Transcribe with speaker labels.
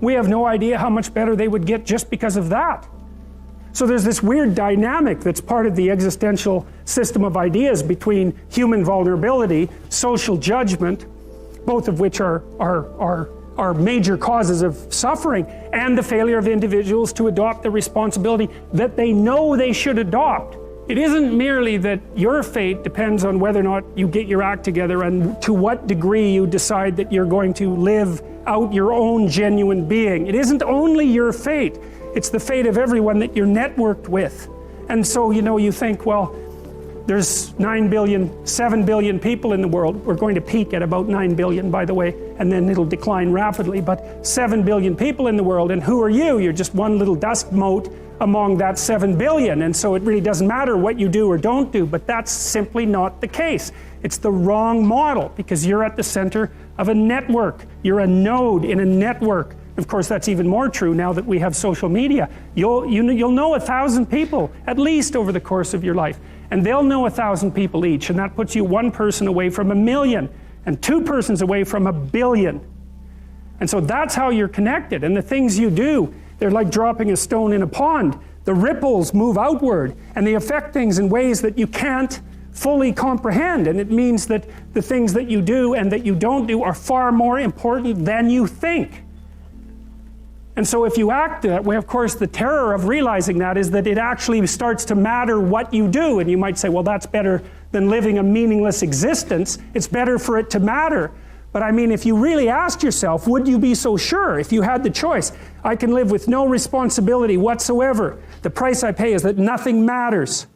Speaker 1: we have no idea how much better they would get just because of that. So there's this weird dynamic that's part of the existential system of ideas between human vulnerability, social judgment, both of which are major causes of suffering, and the failure of individuals to adopt the responsibility that they know they should adopt. It isn't merely that your fate depends on whether or not you get your act together and to what degree you decide that you're going to live out your own genuine being. It isn't only your fate, it's the fate of everyone that you're networked with. And so, you know, you think, well, there's 9 billion, 7 billion people in the world. We're going to peak at about 9 billion, by the way, and then it'll decline rapidly, but 7 billion people in the world, and who are you? You're just one little dust mote among that 7 billion, and so it really doesn't matter what you do or don't do, but that's simply not the case. It's the wrong model, because you're at the center of a network. You're a node in a network. Of course, that's even more true now that we have social media. You'll know 1,000 people, at least over the course of your life, and they'll know 1,000 people each, and that puts you one person away from 1 million, and 2 persons away from 1 billion. And so that's how you're connected, and the things you do, they're like dropping a stone in a pond. The ripples move outward, and they affect things in ways that you can't fully comprehend, and it means that the things that you do and that you don't do are far more important than you think. And so if you act that way, of course, the terror of realizing that is that it actually starts to matter what you do, and you might say, well, that's better than living a meaningless existence. It's better for it to matter. But I mean, if you really asked yourself, would you be so sure if you had the choice? I can live with no responsibility whatsoever. The price I pay is that nothing matters.